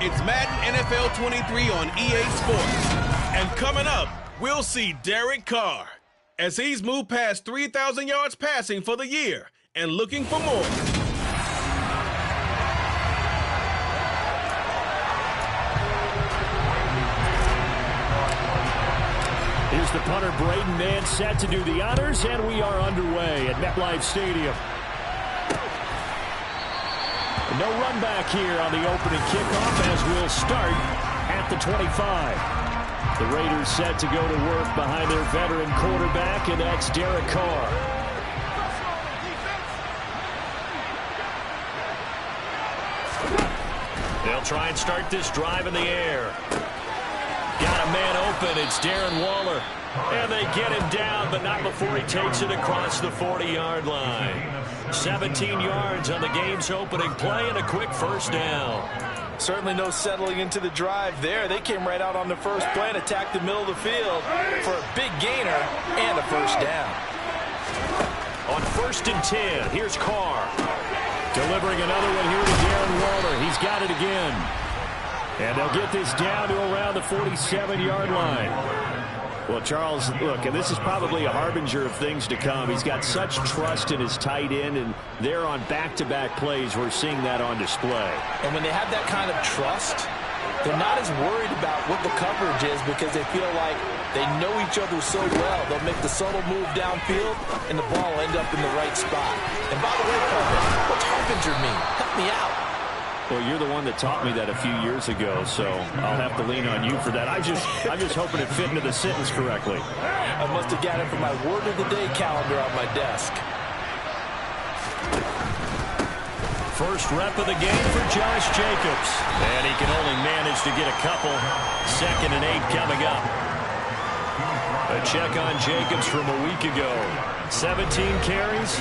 It's Madden NFL 23 on EA Sports. And coming up, we'll see Derek Carr as he's moved past 3,000 yards passing for the year and looking for more. Here's the punter, Braden Nance, set to do the honors, and we are underway at MetLife Stadium. No run back here on the opening kickoff as we'll start at the 25. The Raiders set to go to work behind their veteran quarterback, and that's Derek Carr. They'll try and start this drive in the air. Got a man open. It's Darren Waller. And they get him down, but not before he takes it across the 40-yard line. 17 yards on the game's opening play and a quick first down. Certainly no settling into the drive there. They came right out on the first play and attacked the middle of the field for a big gainer and a first down. On 1st and 10, here's Carr. Delivering another one here to Darren Waller. He's got it again. And they'll get this down to around the 47-yard line. Well, Charles, look, and this is probably a harbinger of things to come. He's got such trust in his tight end, and they're on back-to-back plays. We're seeing that on display. And when they have that kind of trust, they're not as worried about what the coverage is because they feel like they know each other so well. They'll make the subtle move downfield, and the ball will end up in the right spot. And by the way, Carter, what's harbinger mean? Help me out. Well, you're the one that taught me that a few years ago, so I'll have to lean on you for that. I'm just hoping it fit into the sentence correctly. I must have got it from my word of the day calendar on my desk. First rep of the game for Josh Jacobs. And he can only manage to get a couple. 2nd and 8 coming up. A check on Jacobs from a week ago. 17 carries.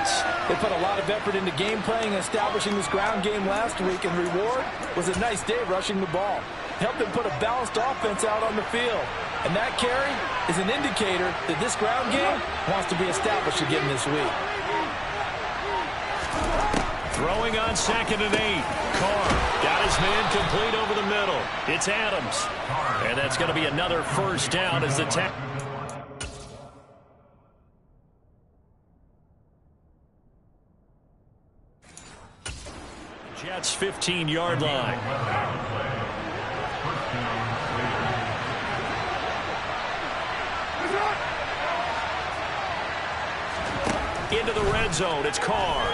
Giants. They put a lot of effort into game playing and establishing this ground game last week, and reward was a nice day rushing the ball. Helped them put a balanced offense out on the field. And that carry is an indicator that this ground game wants to be established again this week. Throwing on 2nd and 8. Carr got his man complete over the middle. It's Adams. And that's going to be another first down as the Jets 15-yard line. Into the red zone. It's Carr.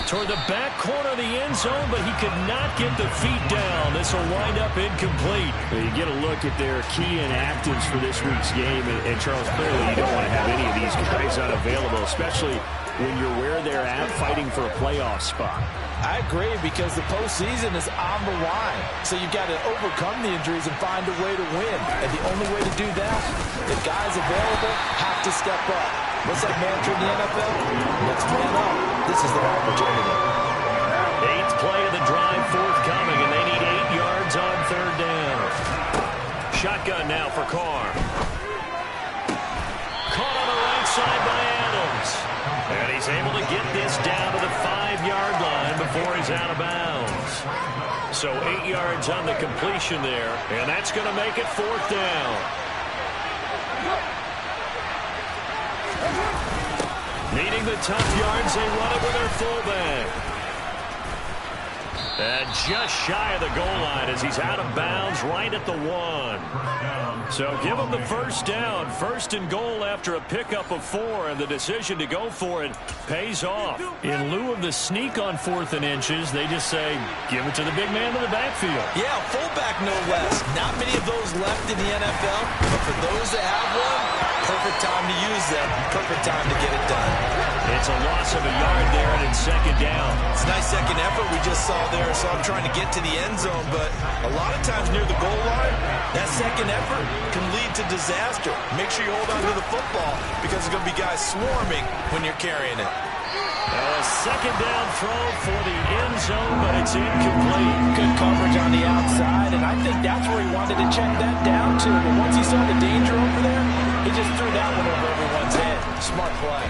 Toward the back corner of the end zone, but he could not get the feet down. This will wind up incomplete. Well, you get a look at their key inactives for this week's game, and Charles, clearly you don't want to have any of these guys unavailable, especially when you're where they're at fighting for a playoff spot. I agree, because the postseason is on the line. So you've got to overcome the injuries and find a way to win. And the only way to do that, the guys available have to step up. What's that mantra in the NFL? Next man up. This is their opportunity. 8th play of the drive forthcoming, and they need 8 yards on 3rd down. Shotgun now for Carr. Caught on the right side by Adams. And he's able to get this down to the 5-yard line before he's out of bounds. So 8 yards on the completion there, and that's going to make it 4th down. Needing the tough yards, they run it with their fullback. And just shy of the goal line as he's out of bounds right at the 1. So give him the first down. 1st and goal after a pickup of 4, and the decision to go for it pays off. In lieu of the sneak on 4th and inches, they just say, give it to the big man in the backfield. Yeah, fullback no less. Not many of those left in the NFL, but for those that have one, perfect time to use them. Perfect time to get it done. It's a loss of a yard there, and it's 2nd down. It's a nice second effort we just saw there. So I'm trying to get to the end zone, but a lot of times near the goal line, that second effort can lead to disaster. Make sure you hold on to the football, because there's going to be guys swarming when you're carrying it. A 2nd down throw for the end zone, but it's incomplete. Good coverage on the outside, and I think that's where he wanted to check that down to. But once he saw the danger over there, he just threw that one over everyone's head. Smart play.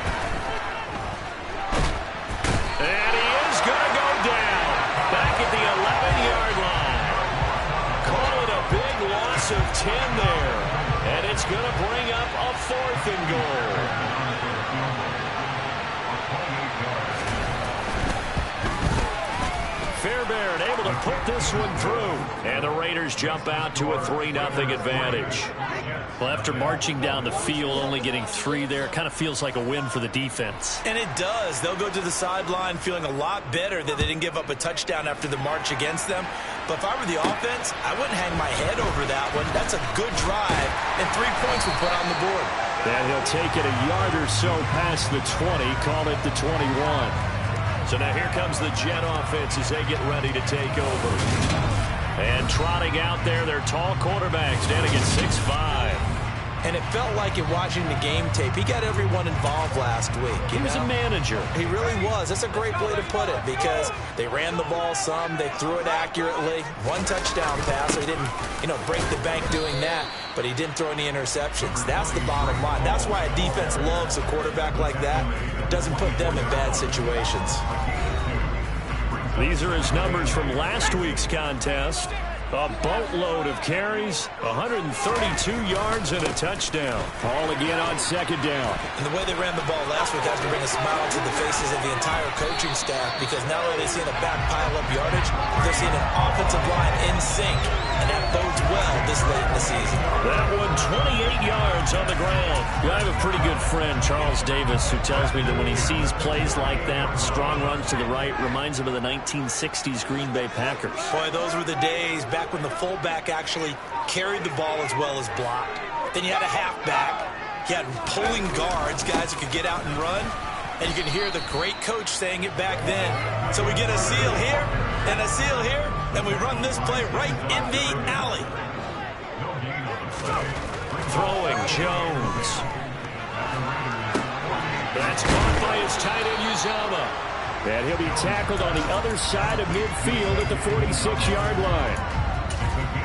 And he is going to go down back at the 11-yard line. Call it a big loss of 10 there, and it's going to bring up a 4th and goal. Fairbairn able to put this one through, and the Raiders jump out to a 3-0 advantage. Well, after marching down the field, only getting 3 there, kind of feels like a win for the defense. And it does. They'll go to the sideline feeling a lot better that they didn't give up a touchdown after the march against them. But if I were the offense, I wouldn't hang my head over that one. That's a good drive, and 3 points we put on the board. And he'll take it a yard or so past the 20, call it the 21. So now here comes the Jet offense as they get ready to take over. And trotting out there, their tall quarterback standing at 6'5". And it felt like it watching the game tape. He got everyone involved last week. He was a manager. He really was. That's a great way to put it, because they ran the ball some, they threw it accurately. 1 touchdown pass, so he didn't, break the bank doing that, but he didn't throw any interceptions. That's the bottom line. That's why a defense loves a quarterback like that. Doesn't put them in bad situations. These are his numbers from last week's contest. A boatload of carries, 132 yards and a touchdown. Ball again on 2nd down. And the way they ran the ball last week has to bring a smile to the faces of the entire coaching staff, because not only are they seeing a back pile up yardage, they're seeing an offensive line in sync, and that bodes well this late in the season. That one 28 yards on the ground. I have a pretty good friend, Charles Davis, who tells me that when he sees plays like that, strong runs to the right, reminds him of the 1960s Green Bay Packers. Boy, those were the days back when the fullback actually carried the ball as well as blocked. Then you had a halfback. You had pulling guards, guys who could get out and run. And you can hear the great coach saying it back then. So we get a seal here and a seal here, and we run this play right in the alley. Throwing Jones. That's caught by his tight end, Uzama. And he'll be tackled on the other side of midfield at the 46-yard line.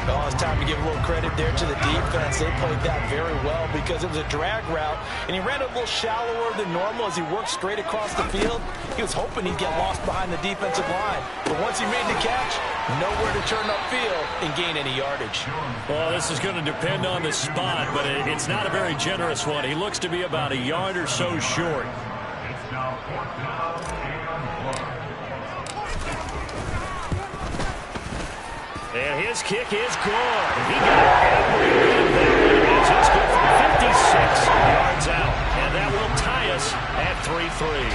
Oh, it's time to give a little credit there to the defense. They played that very well because it was a drag route, and he ran a little shallower than normal as he worked straight across the field. He was hoping he'd get lost behind the defensive line. But once he made the catch, nowhere to turn upfield and gain any yardage. Well, this is going to depend on the spot, but it's not a very generous one. He looks to be about a yard or so short. It's now 4th down and 1. And his kick is good. He got every bit there. It's good from 56 yards out. And that will tie us at 3-3.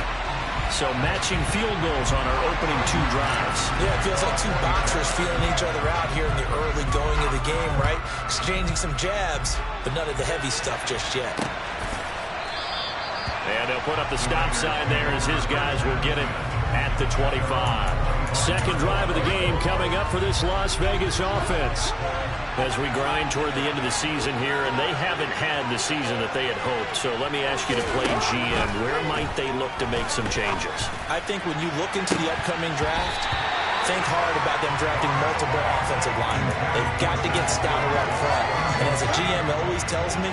So matching field goals on our opening 2 drives. Yeah, it feels like 2 boxers feeling each other out here in the early going of the game, right? Exchanging some jabs, but none of the heavy stuff just yet. And they'll put up the stop sign there as his guys will get it at the 25. Second drive of the game coming up for this Las Vegas offense as we grind toward the end of the season here, and they haven't had the season that they had hoped. So let me ask you to play GM. Where might they look to make some changes? I think when you look into the upcoming draft, think hard about them drafting multiple offensive linemen. They've got to get stouter up front. And as a GM always tells me,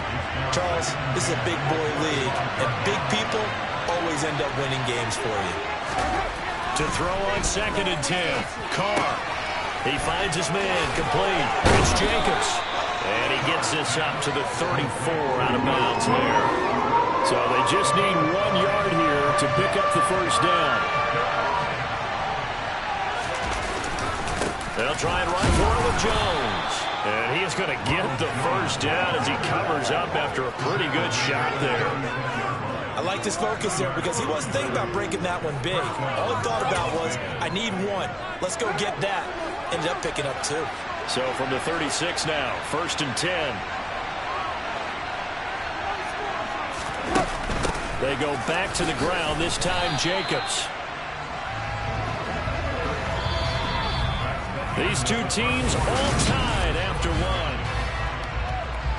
Charles, this is a big boy league, and big people always end up winning games for you. To throw on 2nd and 10. Carr. He finds his man complete. It's Jacobs. And he gets this up to the 34 out of bounds there. So they just need 1 yard here to pick up the first down. They'll try and run for it with Jones. And he is going to get the first down as he covers up after a pretty good shot there. I like his focus there because he wasn't thinking about breaking that one big. All he thought about was, I need 1. Let's go get that. Ended up picking up 2. So from the 36 now, 1st and 10. They go back to the ground, this time Jacobs. These 2 teams all tied after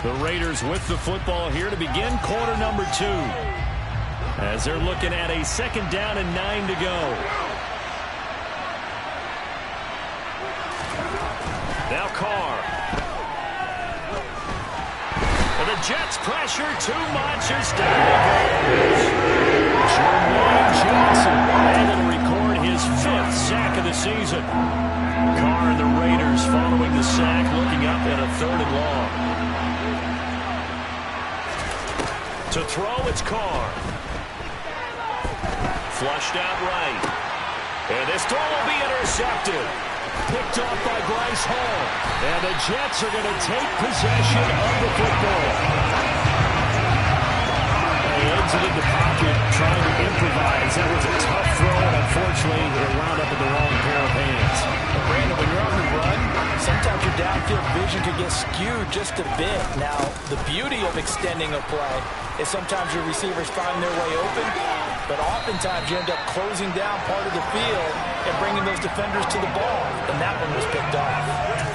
1. The Raiders with the football here to begin quarter number 2. As they're looking at a 2nd down and 9 to go. Now Carr. And the Jets pressure too much as down goes. Jermaine Johnson able to record his 5th sack of the season. Carr and the Raiders following the sack, looking up at a 3rd and long. To throw, it's Carr. Flushed out right. And this throw will be intercepted. Picked off by Bryce Hall. And the Jets are going to take possession of the football. He exited the pocket trying to improvise. That was a tough throw, and unfortunately it wound up in the wrong pair of hands. Brandon, when you're on the run, sometimes your downfield vision could get skewed just a bit. Now, the beauty of extending a play is sometimes your receivers find their way open, but oftentimes you end up closing down part of the field and bringing those defenders to the ball, and that one was picked off.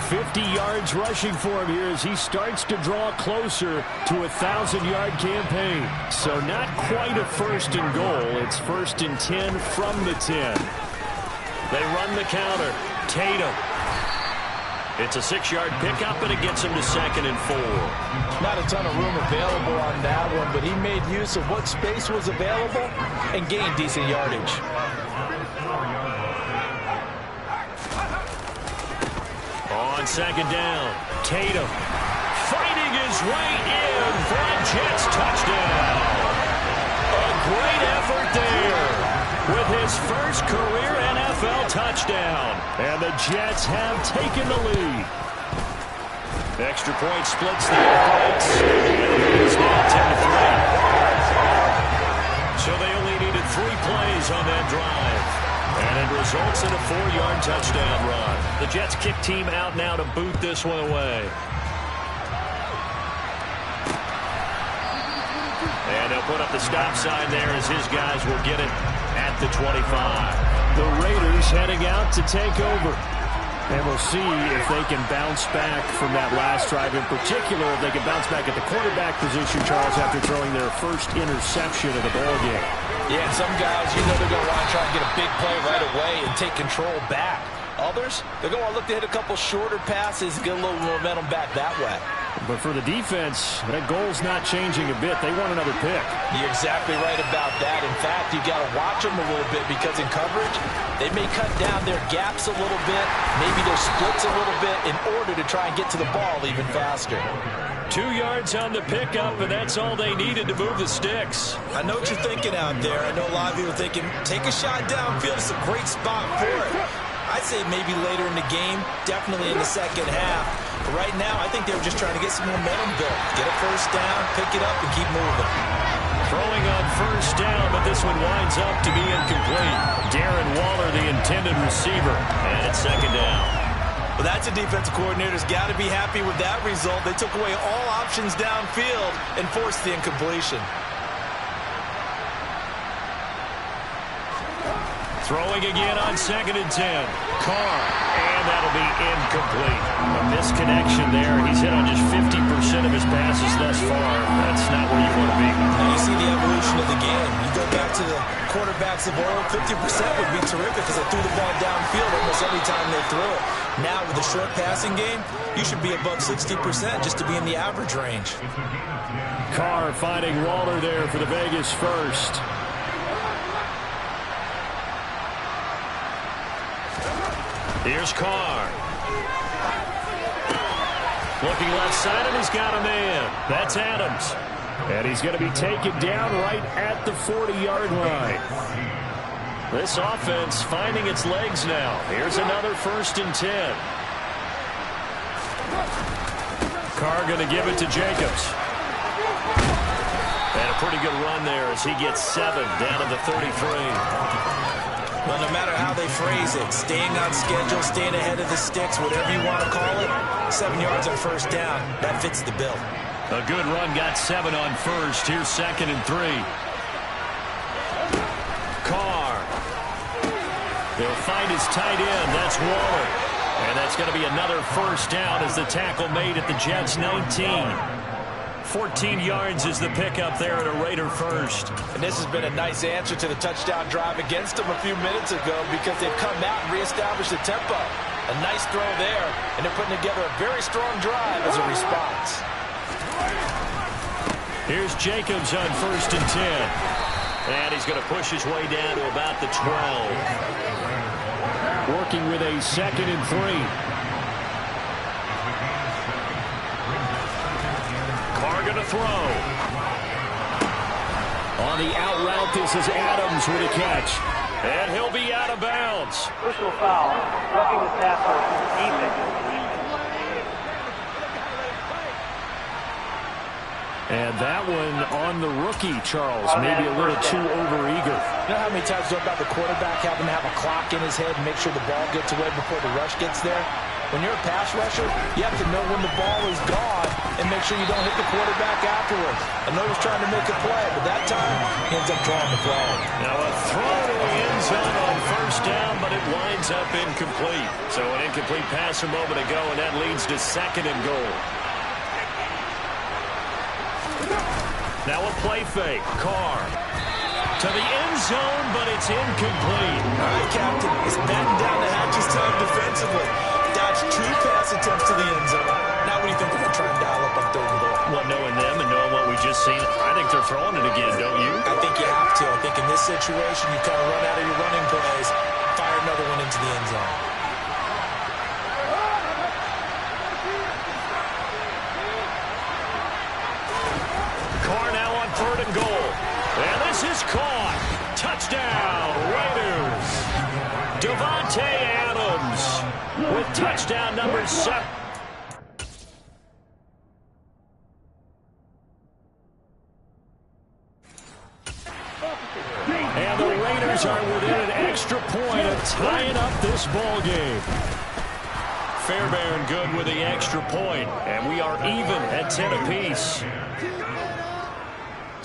50 yards rushing for him here as he starts to draw closer to a 1,000-yard campaign. So not quite a 1st and goal. It's 1st and 10 from the 10. They run the counter. Tatum. It's a 6-yard pickup, and it gets him to 2nd and 4. Not a ton of room available on that one, but he made use of what space was available and gained decent yardage. On 2nd down, Tatum fighting his way in for a Jets touchdown. A great effort there with his first career NFL touchdown. And the Jets have taken the lead. Extra point splits the uprights. It is now 10-3. So they only needed 3 plays on that drive. And it results in a 4-yard touchdown run. The Jets kick team out now to boot this one away. And they'll put up the stop sign there as his guys will get it at the 25. The Raiders heading out to take over. And we'll see if they can bounce back from that last drive. In particular, if they can bounce back at the quarterback position, Charles, after throwing their first interception of the ballgame. Yeah, and some guys, they're going to want to try and get a big play right away and take control back. Others, they're going to want to look to hit a couple shorter passes and get a little momentum back that way. But for the defense, that goal's not changing a bit. They want another pick. You're exactly right about that. In fact, you got to watch them a little bit because in coverage, they may cut down their gaps a little bit, maybe their splits a little bit in order to try and get to the ball even faster. 2 yards on the pickup, and that's all they needed to move the sticks. I know what you're thinking out there. I know a lot of you are thinking, take a shot downfield. It's a great spot for it. I'd say maybe later in the game, definitely in the second half. But right now, I think they were just trying to get some momentum built. Get a first down, pick it up, and keep moving. Throwing on first down, but this one winds up to be incomplete. Darren Waller, the intended receiver, and it's second down. Well, that's a defensive coordinator's got to be happy with that result. They took away all options downfield and forced the incompletion. Throwing again on 2nd and 10. Carr, and that'll be incomplete. A misconnection there. He's hit on just 50% of his passes thus far. That's not where you want to be. Now you see the evolution of the game. You go back to the quarterbacks of old, 50% would be terrific because they threw the ball downfield almost every time they threw it. Now with the short passing game, you should be above 60% just to be in the average range. Carr finding Waller there for the Vegas first. Here's Carr. Looking left side, and he's got a man. That's Adams. And he's going to be taken down right at the 40-yard line. This offense finding its legs now. Here's another 1st and 10. Carr going to give it to Jacobs. And a pretty good run there as he gets 7 down to the 33. Well, no matter how they phrase it, staying on schedule, staying ahead of the sticks, whatever you want to call it, 7 yards on first down, that fits the bill. A good run, got 7 on first. Here's 2nd and 3. Carr. They'll find his tight end. That's Waller. And that's going to be another first down as the tackle made at the Jets' 19. 14 yards is the pickup there at a Raider first. And this has been a nice answer to the touchdown drive against them a few minutes ago because they've come out and reestablished the tempo. A nice throw there, and they're putting together a very strong drive as a response. Here's Jacobs on 1st and 10. And he's going to push his way down to about the 12. Working with a 2nd and 3. Going to throw. On the out route, this is Adams with a catch. And he'll be out of bounds. Personal foul. Roughing the passer. Defense. And that one on the rookie, Charles. Maybe a little too overeager. You know how many times you talk about the quarterback having to have a clock in his head and make sure the ball gets away before the rush gets there? When you're a pass rusher, you have to know when the ball is gone and make sure you don't hit the quarterback afterwards. I know he's trying to make a play, but that time he ends up drawing the flag. Now a throw to the end zone on first down, but it winds up incomplete. So an incomplete pass a moment ago, and that leads to 2nd and goal. Now a play fake. Carr to the end zone, but it's incomplete. All right, Captain. It's batten down the hatches time defensively. Dodged 2 pass attempts to the end zone. Now what do you think they're going to try and dial up on 3rd and goal? Well, knowing them and knowing what we just seen, I think they're throwing it again, don't you? I think you have to. I think in this situation, you kind of run out of your running plays, fire another one into the end zone. Carr now on 3rd and goal. And this is caught. Touchdown, Raiders. Devontae Adams with touchdown number 7. And the Raiders are within an extra point of tying up this ball game. Fairbairn good with the extra point, and we are even at 10 apiece.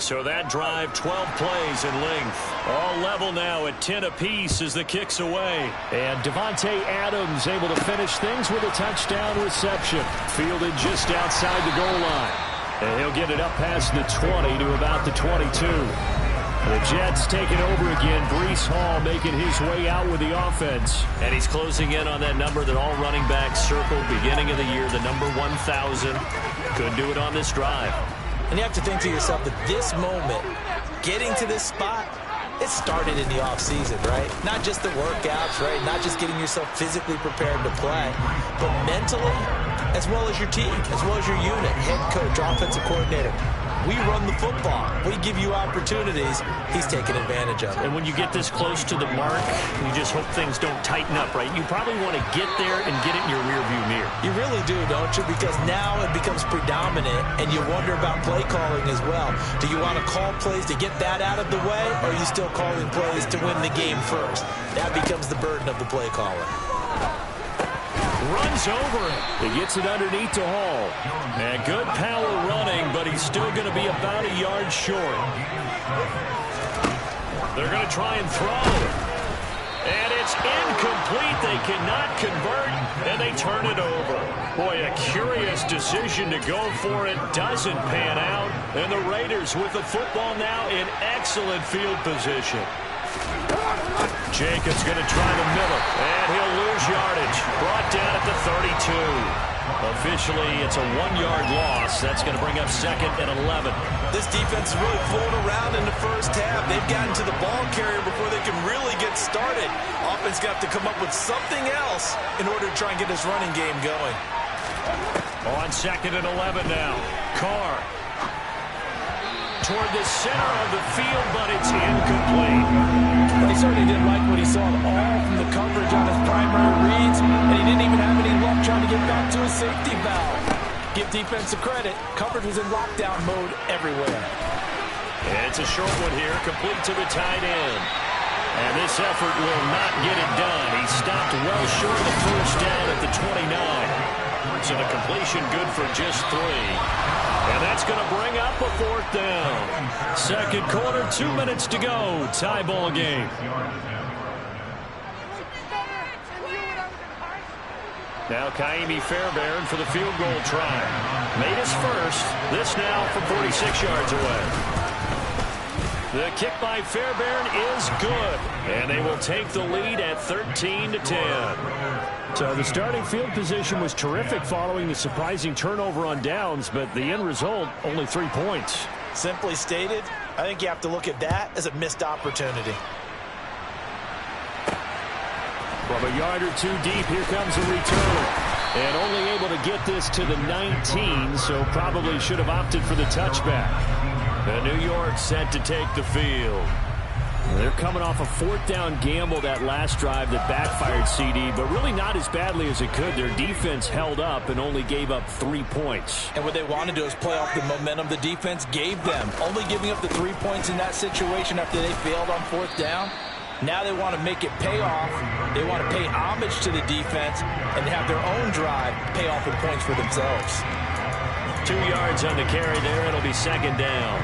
So that drive, 12 plays in length. All level now at 10 apiece as the kick's away. And Devontae Adams able to finish things with a touchdown reception. Fielded just outside the goal line. And he'll get it up past the 20 to about the 22. The Jets taking over again. Breece Hall making his way out with the offense. And he's closing in on that number that all running backs circled beginning of the year, the number 1,000. Could do it on this drive. And you have to think to yourself that this moment, getting to this spot, it started in the offseason, right? Not just the workouts, right? Not just getting yourself physically prepared to play, but mentally, as well as your team, as well as your unit, head coach, offensive coordinator. We run the football. We give you opportunities. He's taking advantage of it. And when you get this close to the mark, you just hope things don't tighten up, right? You probably want to get there and get it in your rearview mirror. You really do, don't you? Because now it becomes predominant, and you wonder about play calling as well. Do you want to call plays to get that out of the way, or are you still calling plays to win the game first? That becomes the burden of the play caller. Runs over it. He gets it underneath to Hall. And good power running, but he's still going to be about a yard short. They're going to try and throw. And it's incomplete. They cannot convert, and they turn it over. Boy, a curious decision to go for it. Doesn't pan out. And the Raiders with the football now in excellent field position. Jacobs going to try to mill it, and he'll lose yardage. Brought down at the 32. Officially, it's a 1-yard loss. That's going to bring up 2nd and 11. This defense is really flown around in the first half. They've gotten to the ball carrier before they can really get started. Offense got to come up with something else in order to try and get this running game going. On 2nd and 11 now. Carr toward the center of the field, but it's incomplete. But he certainly didn't like what he saw at all from the coverage on his primary reads, and he didn't even have any luck trying to get back to his safety valve. Give defensive credit. Coverage was in lockdown mode everywhere. And it's a short one here, complete to the tight end. And this effort will not get it done. He stopped well short of the first down at the 29. So the completion good for just 3. And that's going to bring up a 4th down. Second quarter, 2 minutes to go. Tie ball game. Now Kaimi Fairbairn for the field goal try. Made his first. This now from 46 yards away. The kick by Fairbairn is good. And they will take the lead at 13-10. So the starting field position was terrific following the surprising turnover on downs, but the end result, only 3 points. Simply stated, I think you have to look at that as a missed opportunity. From a yard or 2 deep, here comes a return. And only able to get this to the 19, so probably should have opted for the touchback. The New York set to take the field. They're coming off a 4th down gamble that last drive that backfired, CD, but really not as badly as it could. Their defense held up and only gave up 3 points. And what they want to do is play off the momentum the defense gave them. Only giving up the 3 points in that situation after they failed on 4th down. Now they want to make it pay off. They want to pay homage to the defense and have their own drive pay off with points for themselves. 2 yards on the carry there. It'll be 2nd down.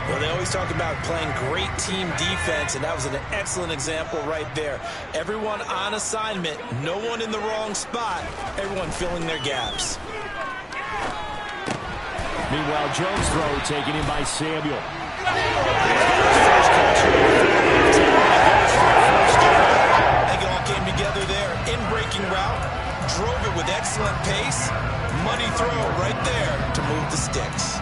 Well, they always talk about playing great team defense, and that was an excellent example right there. Everyone on assignment, no one in the wrong spot, everyone filling their gaps. Meanwhile, Jones' throw taken in by Samuel. They all came together there. In-breaking route, drove it with excellent pace. Money throw right there to move the sticks.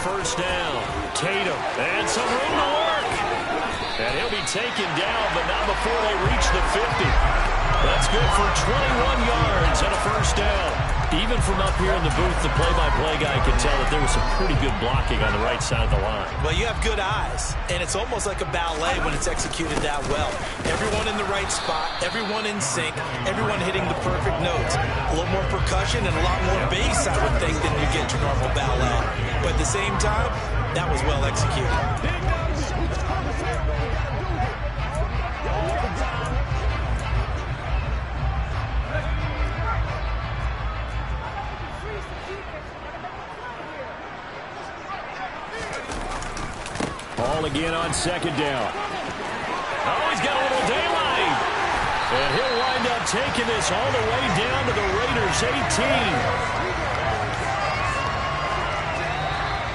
First down, Tatum, and some room to work. And he'll be taken down, but not before they reach the 50. That's good for 21 yards and a first down. Even from up here in the booth, the play-by-play guy can tell that there was some pretty good blocking on the right side of the line. Well, you have good eyes, and it's almost like a ballet when it's executed that well. Everyone in the right spot, everyone in sync, everyone hitting the perfect notes. A little more percussion and a lot more bass, I would think, than you get your normal ballet. But at the same time, that was well executed. Ball again on second down. Oh, he's got a little daylight. And he'll wind up taking this all the way down to the Raiders' 18.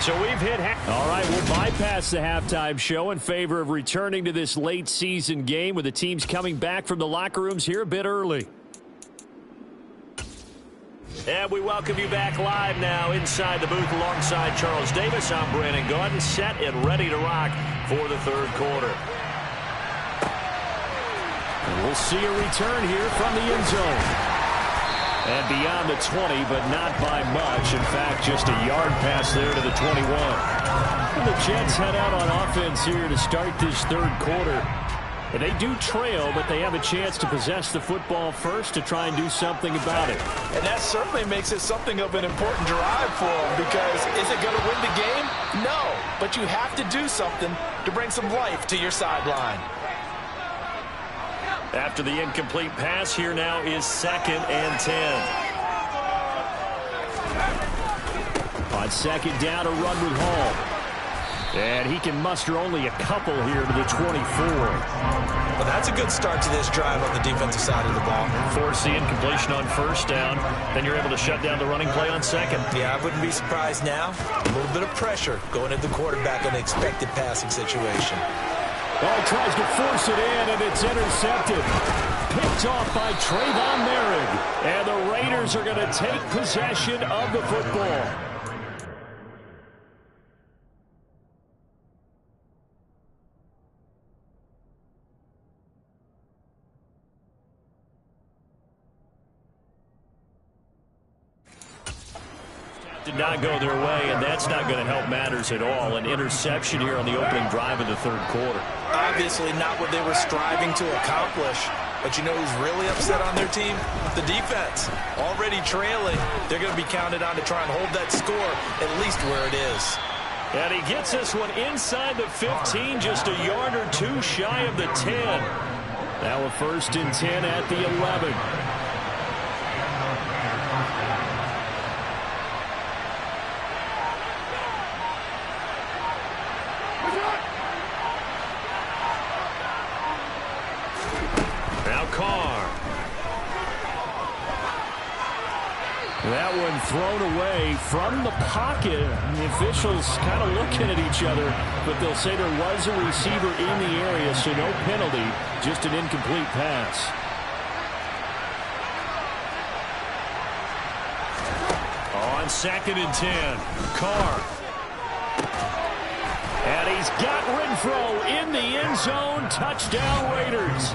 So we've hit half. All right, we'll bypass the halftime show in favor of returning to this late season game with the teams coming back from the locker rooms here a bit early. And we welcome you back live now inside the booth alongside Charles Davis. I'm Brandon Gaudin, set and ready to rock for the third quarter. And we'll see a return here from the end zone. And beyond the 20, but not by much. In fact, just a yard pass there to the 21. And the Jets head out on offense here to start this third quarter. And they do trail, but they have a chance to possess the football first to try and do something about it. And that certainly makes it something of an important drive for them, because is it going to win the game? No, but you have to do something to bring some life to your sideline. After the incomplete pass, here now is 2nd and 10. On second down, a run with Hall. And he can muster only a couple here to the 24. Well, that's a good start to this drive on the defensive side of the ball. Force the incompletion on first down. Then you're able to shut down the running play on second. Yeah, I wouldn't be surprised now. A little bit of pressure going at the quarterback in an expected passing situation. Oh, tries to force it in, and it's intercepted. Picked off by Trayvon Merrick. And the Raiders are going to take possession of the football. Did not go their way, and that's not going to help matters at all. An interception here on the opening drive of the third quarter. Obviously not what they were striving to accomplish. But you know who's really upset on their team? The defense. Already trailing. They're going to be counted on to try and hold that score at least where it is. And he gets this one inside the 15, just a yard or two shy of the 10. Now a 1st and 10 at the 11. That one thrown away from the pocket. The officials kind of looking at each other, but they'll say there was a receiver in the area, so no penalty, just an incomplete pass. On 2nd and 10, Carr. And he's got Renfro in the end zone. Touchdown, Raiders.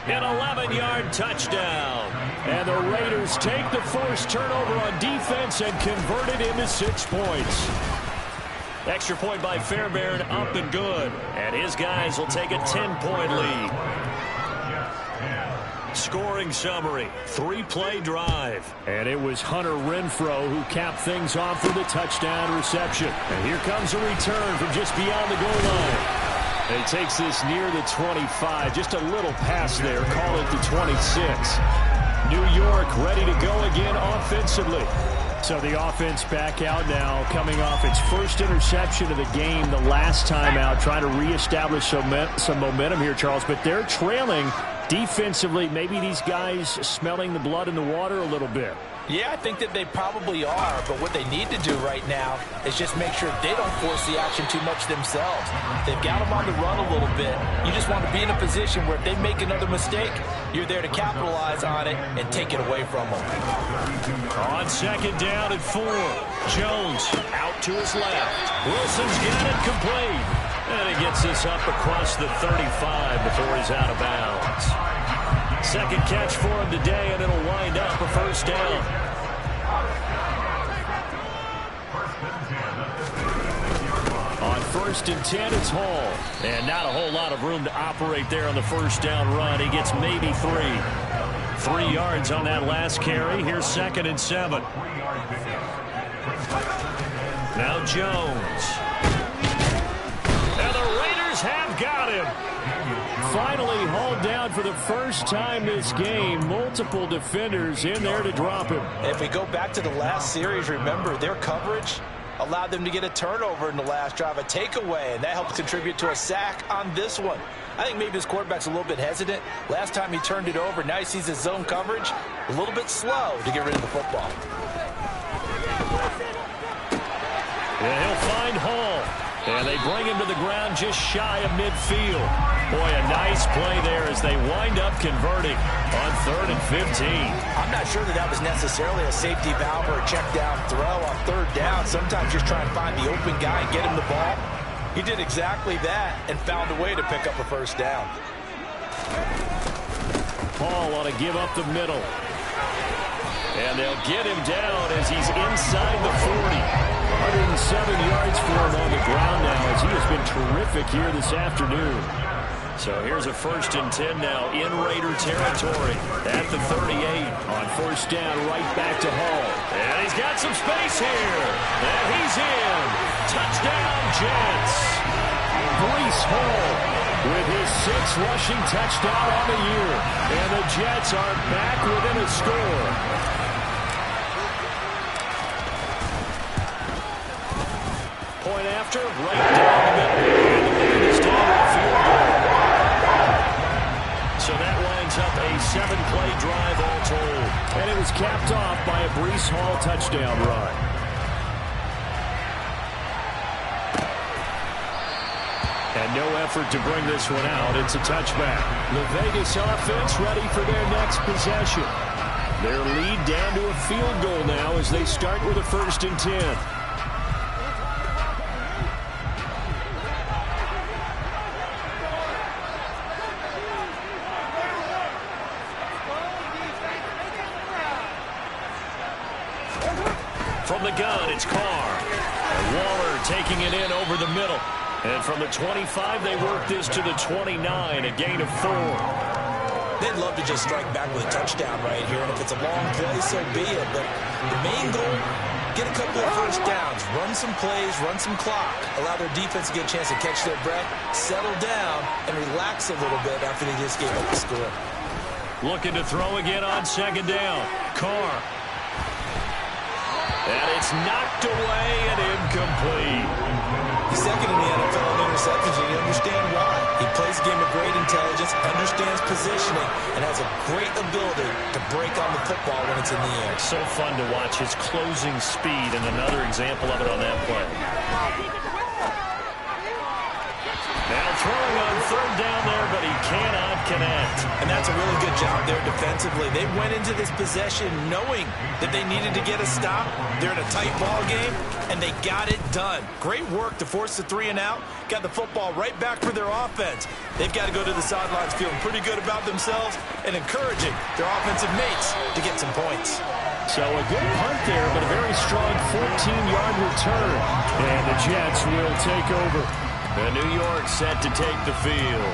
An 11-yard touchdown. And the Raiders take the forced turnover on defense and convert it into 6 points. Extra point by Fairbairn, up and good. And his guys will take a 10-point lead. Scoring summary, 3-play drive. And it was Hunter Renfro who capped things off with a touchdown reception. And here comes a return from just beyond the goal line. He takes this near the 25. Just a little pass there. Call it the 26. New York ready to go again offensively. So the offense back out now, coming off its first interception of the game the last time out, trying to reestablish some momentum here, Charles. But they're trailing Defensively, maybe these guys smelling the blood in the water a little bit. Yeah, I think that they probably are, but what they need to do right now is just make sure they don't force the action too much themselves. They've got them on the run a little bit. You just want to be in a position where if they make another mistake, you're there to capitalize on it and take it away from them. On second down and 4, Jones out to his left. Wilson's got it complete. And he gets this up across the 35 before he's out of bounds. Second catch for him today, and it'll wind up a first down. On 1st and 10, it's Hall. And not a whole lot of room to operate there on the first down run. He gets maybe 3. 3 yards on that last carry. Here's 2nd and 7. Now Jones. And the Raiders have got him. Finally hauled down for the first time this game. Multiple defenders in there to drop him. If we go back to the last series, remember, their coverage allowed them to get a turnover in the last drive, a takeaway, and that helped contribute to a sack on this one. I think maybe his quarterback's a little bit hesitant. Last time he turned it over, now he sees his zone coverage a little bit slow to get rid of the football. Yeah, he'll find Hall. And they bring him to the ground just shy of midfield. Boy, a nice play there as they wind up converting on 3rd and 15. I'm not sure that was necessarily a safety valve or a check down throw on 3rd down. Sometimes just try and find the open guy and get him the ball. He did exactly that and found a way to pick up a first down. Paul ought to give up the middle. And they'll get him down as he's inside the 40. 107 yards for him on the ground now as he has been terrific here this afternoon. So here's a 1st and 10 now in Raider territory at the 38 on 1st down, right back to Hall. And he's got some space here. And he's in. Touchdown, Jets. Breece Hall with his 6th rushing touchdown on the year. And the Jets are back within a score. Point after, right down the middle. And the lead is down to a field goal. So that winds up a 7-play drive all told. And it was capped off by a Breece Hall touchdown run. And no effort to bring this one out. It's a touchback. The Vegas offense ready for their next possession. Their lead down to a field goal now as they start with a 1st and 10. From the gun, it's Carr. And Waller taking it in over the middle. And from the 25, they work this to the 29, a gain of 4. They'd love to just strike back with a touchdown right here, and if it's a long play, so be it. But the main goal, get a couple of first downs, run some plays, run some clock, allow their defense to get a chance to catch their breath, settle down, and relax a little bit after they just gave up the score. Looking to throw again on 2nd down. Carr. And it's knocked away and incomplete. He's 2nd in the NFL in interceptions, and you understand why. He plays a game of great intelligence, understands positioning, and has a great ability to break on the football when it's in the air. So fun to watch his closing speed, and another example of it on that play. Now throwing on 3rd down there, but he cannot connect. And that's a really good job there defensively. They went into this possession knowing that they needed to get a stop. They're in a tight ball game, and they got it done. Great work to force the 3 and out. Got the football right back for their offense. They've got to go to the sidelines feeling pretty good about themselves and encouraging their offensive mates to get some points. So a good punt there, but a very strong 14-yard return. And the Jets will take over. And New York set to take the field.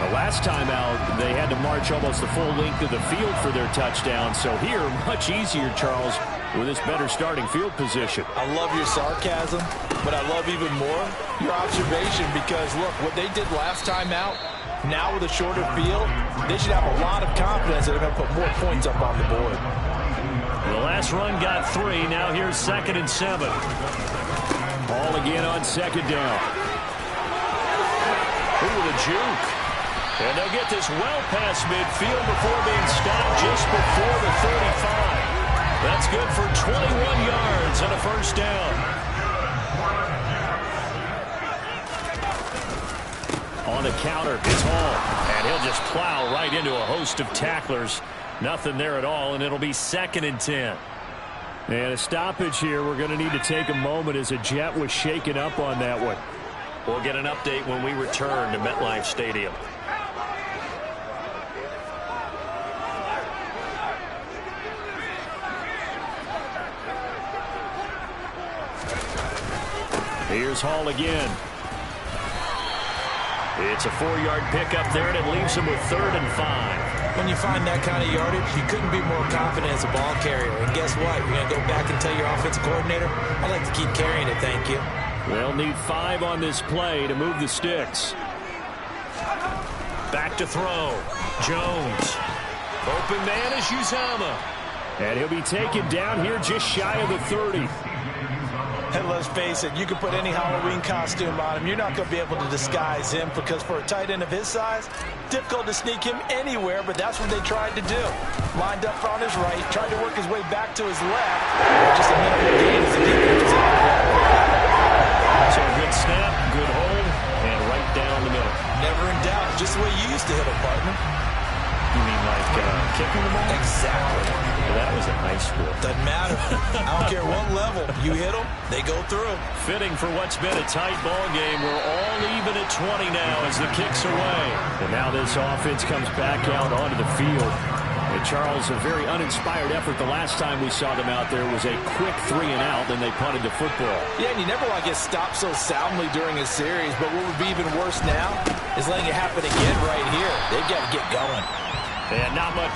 The last time out, they had to march almost the full length of the field for their touchdown. So here, much easier, Charles, with this better starting field position. I love your sarcasm, but I love even more your observation because, look, what they did last time out, now with a shorter field, they should have a lot of confidence that they're going to put more points up on the board. The last run got 3. Now here's 2nd and 7. Ball again on 2nd down. Ooh, the juke. And they'll get this well past midfield before being stopped just before the 35. That's good for 21 yards and a first down. On the counter, it's Hall. And he'll just plow right into a host of tacklers. Nothing there at all, and it'll be 2nd and 10. And a stoppage here. We're going to need to take a moment as a Jet was shaken up on that one. We'll get an update when we return to MetLife Stadium. Here's Hall again. It's a 4-yard pickup there, and it leaves him with 3rd and 5. When you find that kind of yardage, you couldn't be more confident as a ball carrier. And guess what? You're going to go back and tell your offensive coordinator, I'd like to keep carrying it, thank you. They'll need 5 on this play to move the sticks. Back to throw. Jones. Open man is Uzama. And he'll be taken down here just shy of the 30. And let's face it, you can put any Halloween costume on him. You're not going to be able to disguise him because for a tight end of his size, difficult to sneak him anywhere, but that's what they tried to do. Lined up on his right, tried to work his way back to his left. Just a minimal gain as the defense was able to get it. So a good snap, good hold, and right down the middle. Never in doubt, just the way you used to hit a partner. You mean like kicking the ball? Exactly. Well, that was a high score. Doesn't matter. I don't care what level. You hit them, they go through. Fitting for what's been a tight ball game. We're all even at 20 now as the kick's away. And now this offense comes back out onto the field. And Charles, a very uninspired effort. The last time we saw them out there was a quick 3 and out, then they punted the football. Yeah, and you never want to get stopped so soundly during a series, but what would be even worse now is letting it happen again right here. They've got to get going. And not much.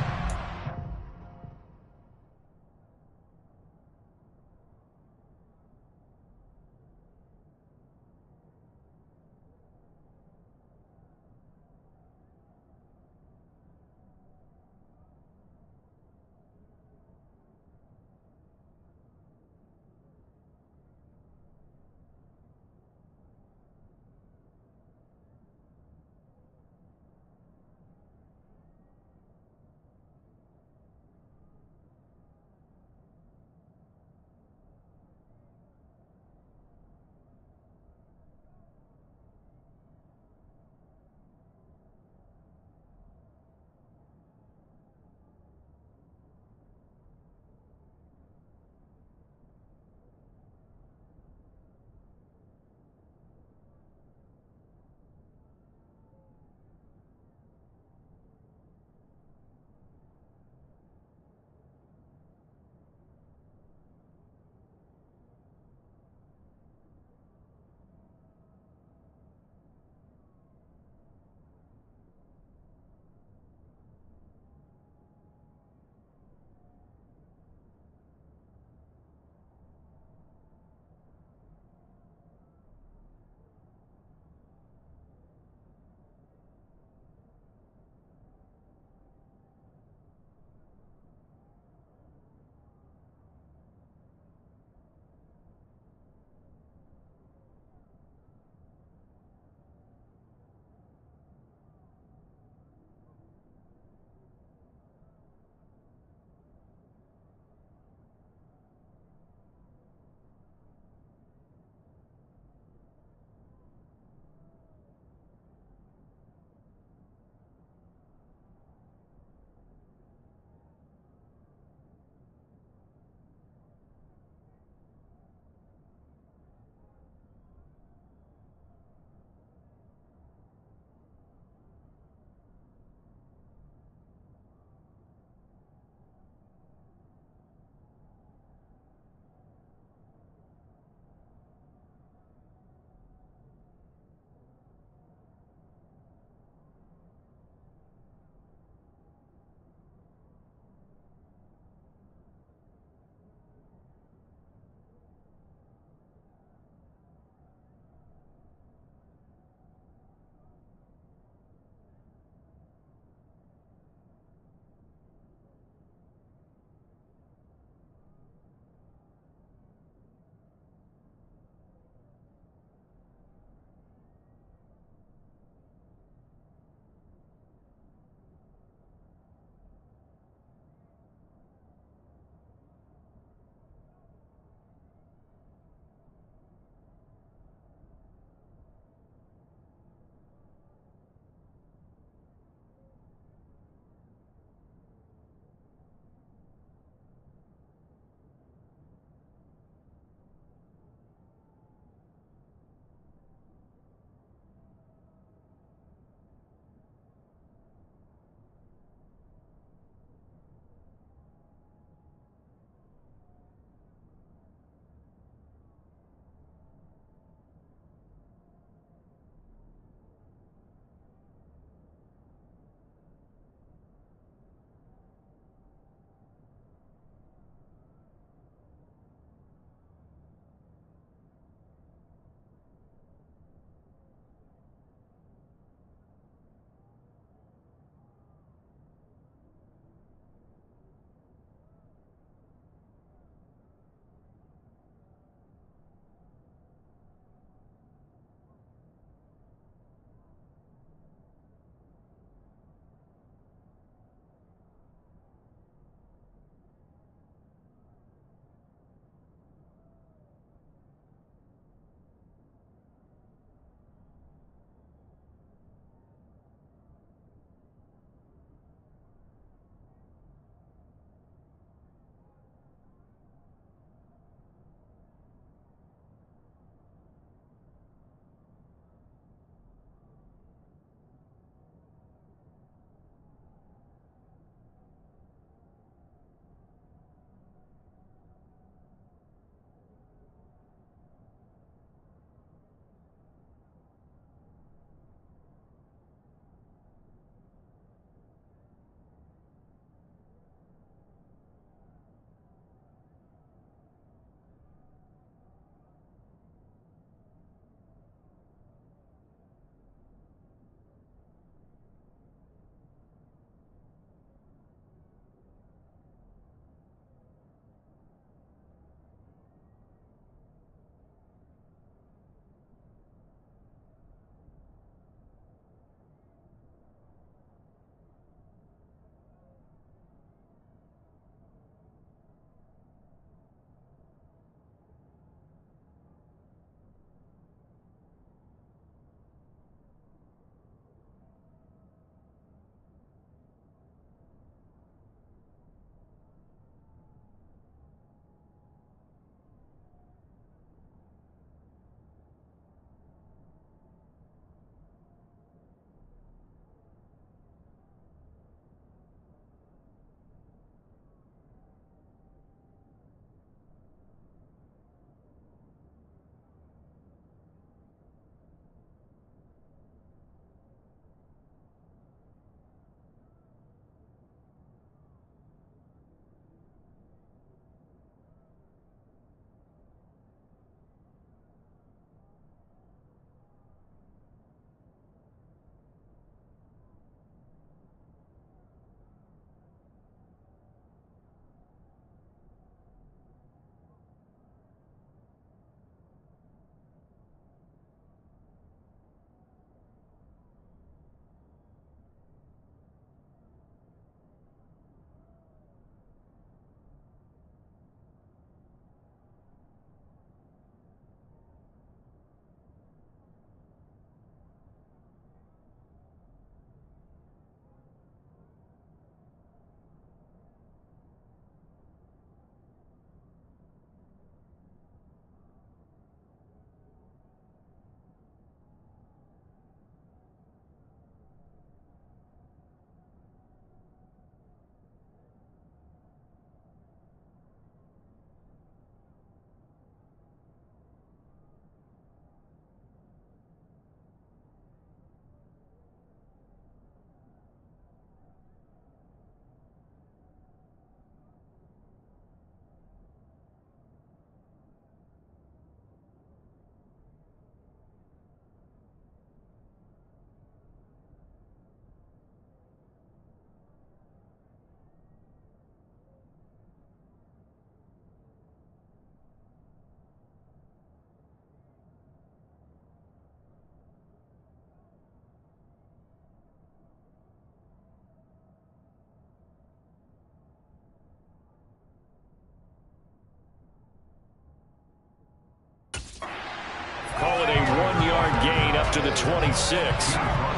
up to the 26.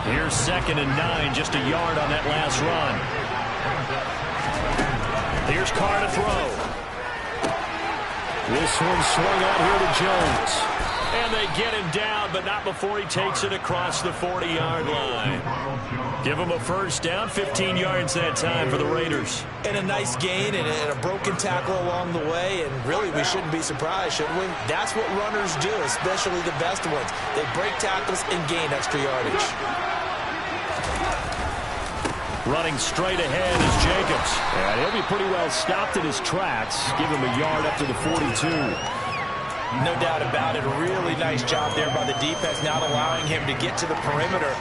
Here's 2nd and 9, just a yard on that last run. Here's Carr to throw. This one swung out here to Jones. And they get him down, but not before he takes it across the 40-yard line. Give him a first down, 15 yards that time for the Raiders. And a nice gain and a broken tackle along the way, and really we shouldn't be surprised, should we? That's what runners do, especially the best ones. They break tackles and gain extra yardage. Running straight ahead is Jacobs. And he'll be pretty well stopped in his tracks. Give him a yard up to the 42. No doubt about it. A really nice job there by the defense, not allowing him to get to the perimeter.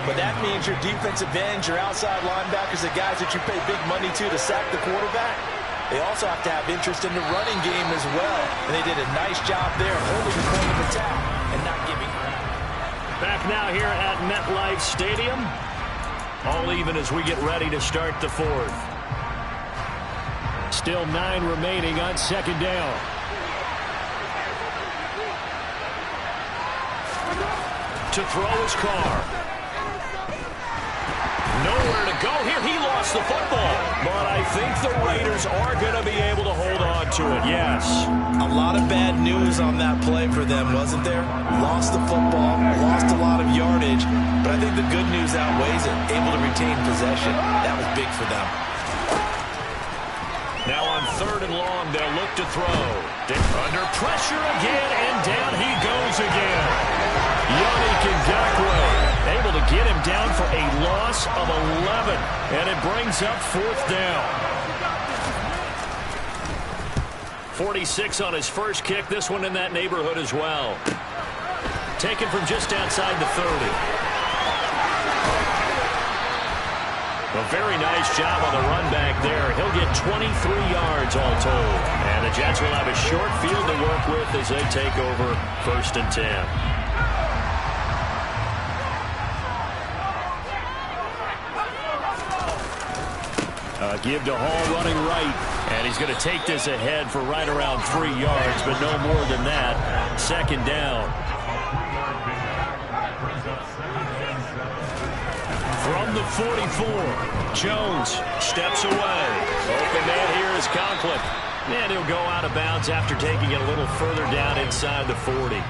But that means your defensive ends, your outside linebackers, the guys that you pay big money to sack the quarterback, they also have to have interest in the running game as well. And they did a nice job there holding the point of attack and not giving ground. Back now here at MetLife Stadium. All even as we get ready to start the 4th. Still 9 remaining on 2nd down. To throw his Carr. Nowhere to go here. He lost the football. But I think the Raiders are going to be able to hold on to it, yes. A lot of bad news on that play for them, wasn't there? Lost the football, lost a lot of yardage, but I think the good news outweighs it. Able to retain possession. That was big for them. Now on 3rd and long, they'll look to throw. Under pressure again, and down he goes again. Yannick Ngakoue able to get him down for a loss of 11, and it brings up 4th down. 46 on his first kick, this one in that neighborhood as well. Taken from just outside the 30. A very nice job on the run back there. He'll get 23 yards all told. And the Jets will have a short field to work with as they take over 1st and 10. Give to Hall running right. And he's going to take this ahead for right around 3 yards, but no more than that. 2nd down. From the 44, Jones steps away. Open man here is Conklin. And he'll go out of bounds after taking it a little further down inside the 40.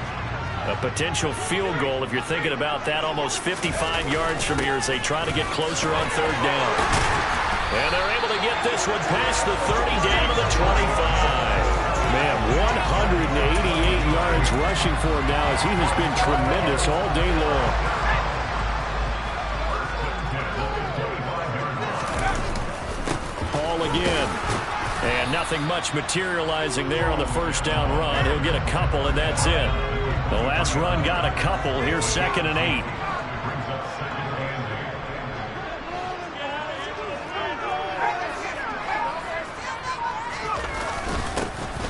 A potential field goal, if you're thinking about that, almost 55 yards from here as they try to get closer on 3rd down. And they're able to get this one past the 30 down to the 25. Man, 188 yards rushing for him now as he has been tremendous all day long. Again. And nothing much materializing there on the 1st down run. He'll get a couple, and that's it. The last run got a couple. Here's 2nd and 8.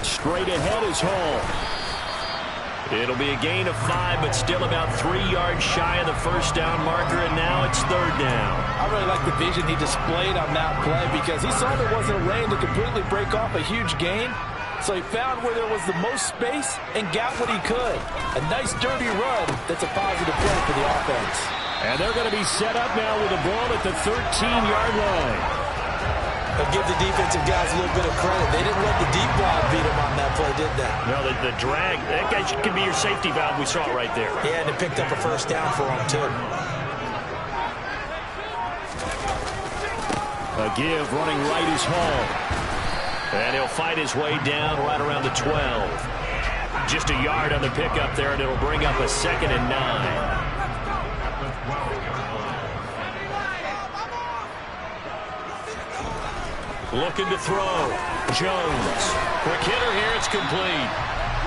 Straight ahead is Hall. It'll be a gain of 5, but still about 3 yards shy of the 1st down marker, and now it's 3rd down. I really like the vision he displayed on that play because he saw there wasn't a lane to completely break off a huge gain. So he found where there was the most space and got what he could. A nice dirty run that's a positive play for the offense. And they're going to be set up now with a ball at the 13-yard line. But give the defensive guys a little bit of credit. They didn't let the deep ball beat them on that play, did they? No, the drag, that guy can be your safety valve. We saw it right there. Yeah, and it picked up a 1st down for him, too. A give running right is Hall. And he'll fight his way down right around the 12. Just a yard on the pickup there, and it'll bring up a 2nd and 9. Looking to throw. Jones. Quick hitter here. It's complete.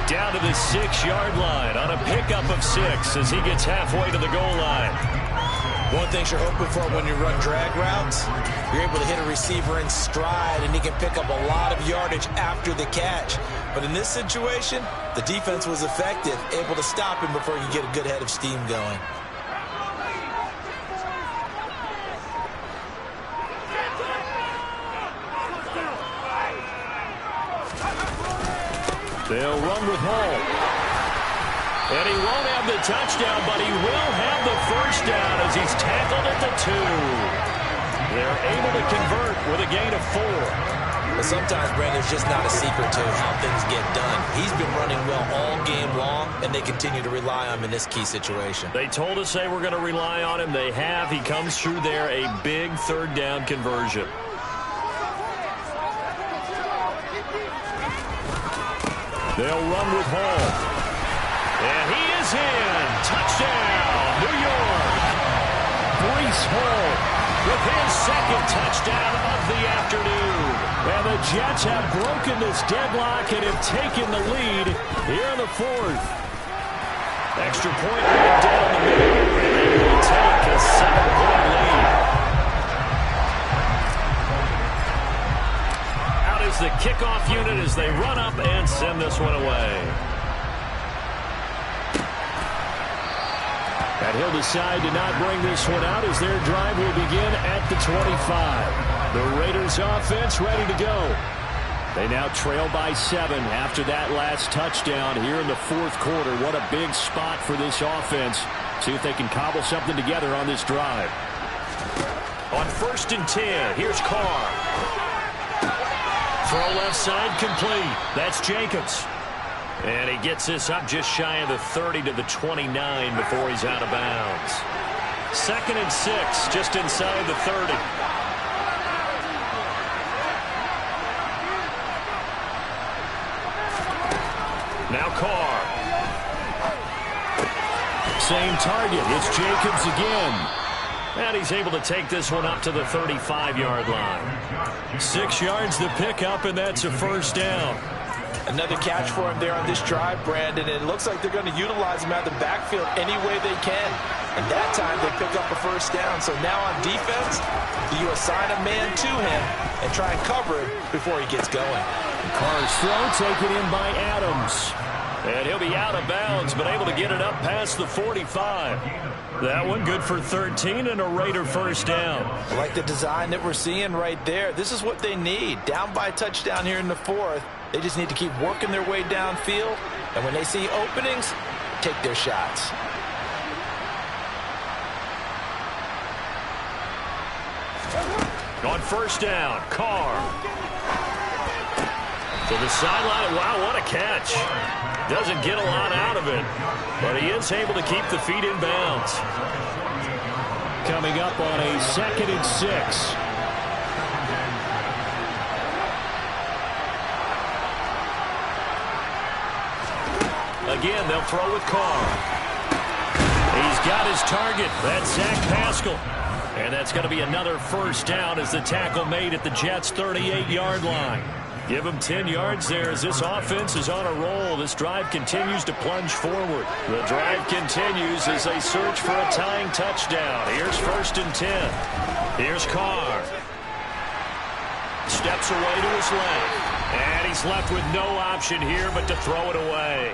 Down to the 6-yard line on a pickup of 6 as he gets halfway to the goal line. One thing you're hoping for when you run drag routes, you're able to hit a receiver in stride, and he can pick up a lot of yardage after the catch. But in this situation, the defense was effective, able to stop him before you get a good head of steam going. They'll run with Hall. And he won't have the touchdown, but he will have the first down as he's tackled at the 2. They're able to convert with a gain of 4. But sometimes, Brandon, there's just not a secret to how things get done. He's been running well all game long, and they continue to rely on him in this key situation. They told us they were going to rely on him. They have. He comes through there, a big third down conversion. They'll run with Hall. And he is in. Touchdown, New York. Breece Hall with his second touchdown of the afternoon. And the Jets have broken this deadlock and have taken the lead here in the 4th. Extra point right down the middle. And they will take a 7-point lead. Out is the kickoff unit as they run up and send this one away. And he'll decide to not bring this one out as their drive will begin at the 25. The Raiders offense ready to go. They now trail by 7 after that last touchdown here in the 4th quarter. What a big spot for this offense. See if they can cobble something together on this drive. On 1st and 10, here's Carr. Throw left side complete. That's Jacobs. And he gets this up just shy of the 30 to the 29 before he's out of bounds. 2nd and 6, just inside the 30. Now Carr. Same target. It's Jacobs again. And he's able to take this one up to the 35-yard line. 6 yards to pick up, and that's a first down. Another catch for him there on this drive, Brandon. And it looks like they're going to utilize him out of the backfield any way they can. And that time they pick up a first down. So now on defense, you assign a man to him and try and cover him before he gets going. Carr's throw taken in by Adams. And he'll be out of bounds, but able to get it up past the 45. That one good for 13 and a Raider first down. I like the design that we're seeing right there. This is what they need. Down by a touchdown here in the 4th. They just need to keep working their way downfield. And when they see openings, take their shots. On first down, Carr. To the sideline. Wow, what a catch. Doesn't get a lot out of it, but he is able to keep the feet in bounds. Coming up on a 2nd and 6. Again, they'll throw with Carr. He's got his target. That's Zach Pascal. And that's going to be another first down as the tackle made at the Jets' 38-yard line. Give him 10 yards there as this offense is on a roll. This drive continues to plunge forward. The drive continues as they search for a tying touchdown. Here's 1st and 10. Here's Carr. Steps away to his left. And he's left with no option here but to throw it away.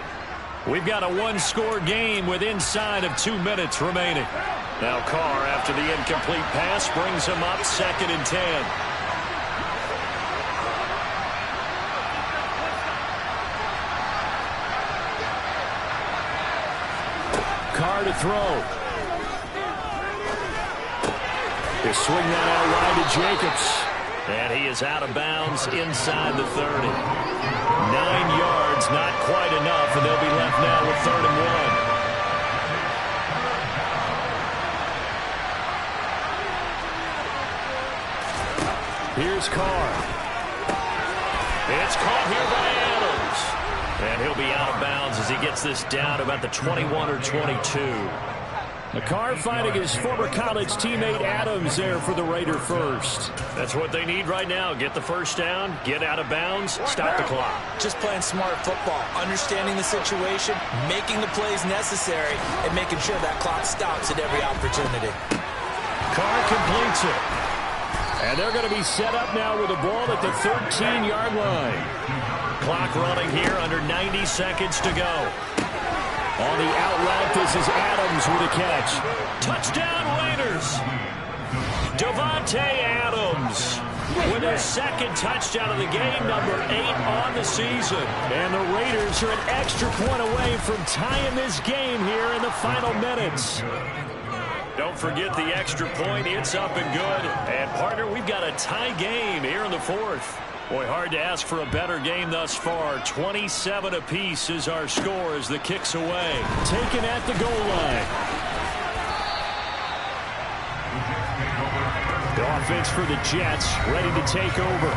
We've got a one-score game with inside of 2 minutes remaining. Now Carr, after the incomplete pass, brings him up 2nd and 10. Carr to throw. They swing that out wide to Jacobs. And he is out of bounds inside the 30. 9 yards, not quite enough, and they'll be left now with 3rd and 1. Here's Carr. It's caught here by Adams. And he'll be out of bounds as he gets this down to about the 21 or 22. Carr fighting his former college teammate Adams there for the Raider first. That's what they need right now. Get the first down, get out of bounds, stop the clock. Just playing smart football, understanding the situation, making the plays necessary, and making sure that clock stops at every opportunity. Carr completes it. And they're going to be set up now with the ball at the 13-yard line. Clock running here under 90 seconds to go. On the out route, this is Adams with a catch. Touchdown Raiders! Davante Adams with their second touchdown of the game, number 8 on the season. And the Raiders are an extra point away from tying this game here in the final minutes. Don't forget the extra point. It's up and good. And, partner, we've got a tie game here in the fourth. Boy, hard to ask for a better game thus far. 27 apiece is our score as the kick's away. Taken at the goal line. The offense for the Jets ready to take over.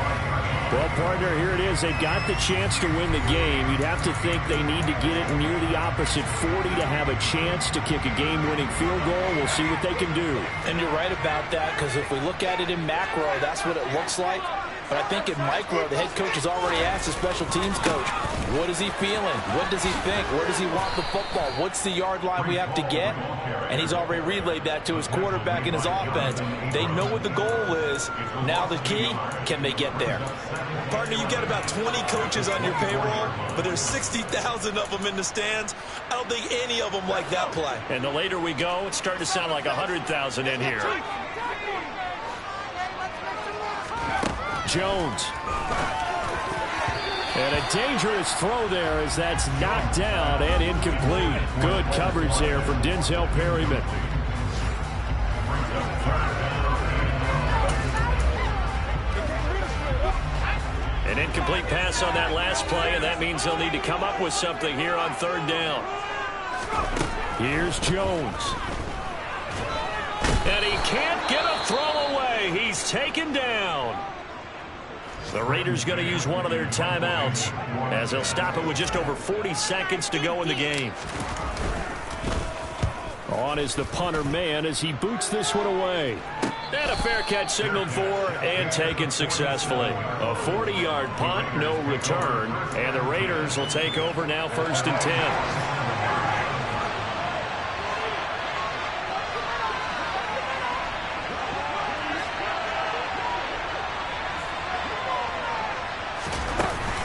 Well, partner, here it is. They've got the chance to win the game. You'd have to think they need to get it near the opposite 40 to have a chance to kick a game-winning field goal. We'll see what they can do. And you're right about that, because if we look at it in macro, that's what it looks like. But I think in micro, the head coach has already asked the special teams coach, what is he feeling? What does he think? Where does he want the football? What's the yard line we have to get? And he's already relayed that to his quarterback and his offense. They know what the goal is. Now the key, can they get there? Partner, you've got about 20 coaches on your payroll, but there's 60,000 of them in the stands. I don't think any of them like that play. And the later we go, it's starting to sound like 100,000 in here. Jones. And a dangerous throw there as that's knocked down and incomplete. Good coverage there from Denzel Perryman. An incomplete pass on that last play, and that means they'll need to come up with something here on third down. Here's Jones. And he can't get a throw away. He's taken down. The Raiders going to use one of their timeouts as they'll stop it with just over 40 seconds to go in the game. On is the punter man as he boots this one away. And a fair catch signaled for and taken successfully. A 40-yard punt, no return. And the Raiders will take over now, 1st and 10.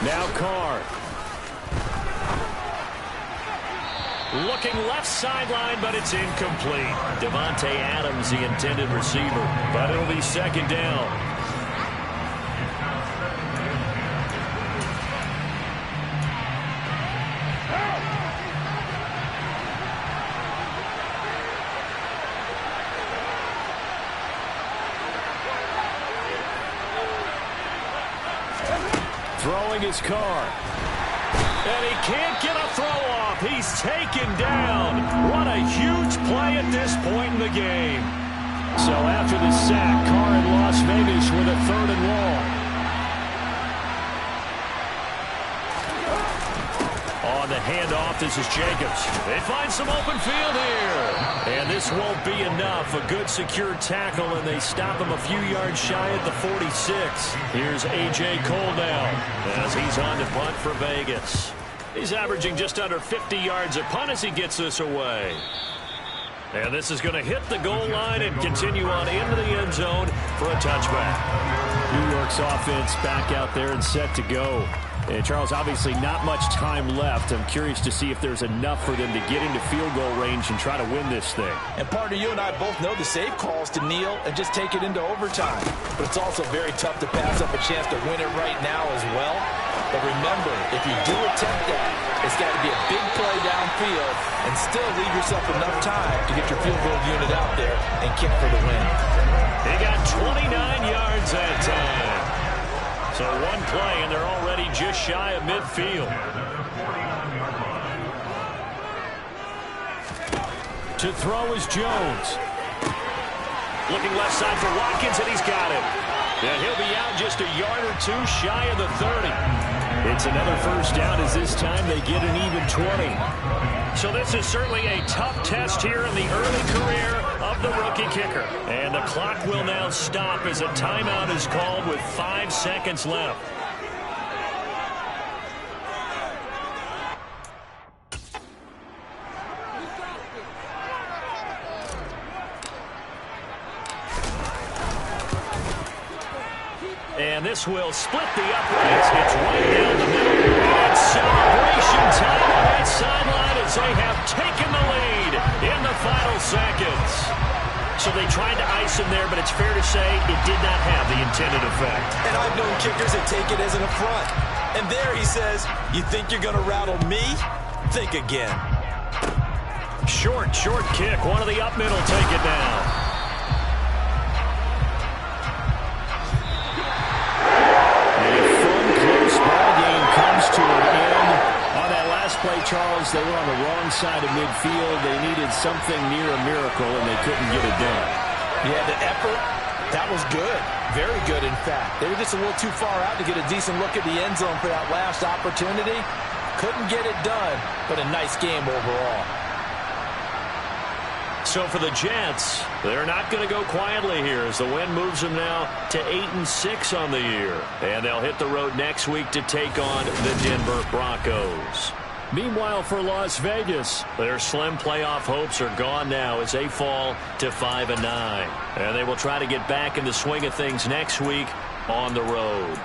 Now Carr. Looking left sideline, but it's incomplete. Devontae Adams, the intended receiver. But it'll be second down. Throwing his Carr. And he can't get a throw off. He's taken down. What a huge play at this point in the game. So after the sack, Carr in Las Vegas with a 3rd and long. On the handoff, this is Jacobs. They find some open field here. And this won't be enough. A good secure tackle, and they stop him a few yards shy at the 46. Here's A.J. Cole now as he's on to punt for Vegas. He's averaging just under 50 yards a punt as he gets this away. And this is going to hit the goal line and continue on into the end zone for a touchback. New York's offense back out there and set to go. And, Charles, obviously not much time left. I'm curious to see if there's enough for them to get into field goal range and try to win this thing. And, partner, you and I both know the save calls to kneel and just take it into overtime. But it's also very tough to pass up a chance to win it right now as well. But remember, if you do attempt that, it's got to be a big play downfield and still leave yourself enough time to get your field goal unit out there and kick for the win. He got 29 yards that time. So one play, and they're already just shy of midfield. To throw is Jones. Looking left side for Watkins, and he's got it. And he'll be out just a yard or two shy of the 30. It's another first down as this time they get an even 20. So this is certainly a tough test here in the early career of the rookie kicker. And the clock will now stop as a timeout is called with 5 seconds left. And this will split the uprights. It's right down the middle. And celebration time on that sideline as they have taken the lead in the final seconds. So they tried to ice miss him there, but it's fair to say it did not have the intended effect. And I've known kickers that take it as an affront. And there he says, you think you're going to rattle me? Think again. Short kick. One of the up middle take it down. A fun, close ball game comes to an end. On that last play, Charles, they were on the wrong side of midfield. They needed something near a miracle, and they couldn't get it done. Yeah, the effort, that was good. Very good, in fact. They were just a little too far out to get a decent look at the end zone for that last opportunity. Couldn't get it done, but a nice game overall. So for the Jets, they're not going to go quietly here as the win moves them now to 8-6 on the year. And they'll hit the road next week to take on the Denver Broncos. Meanwhile, for Las Vegas, their slim playoff hopes are gone now as they fall to 5-9. And they will try to get back in the swing of things next week on the road.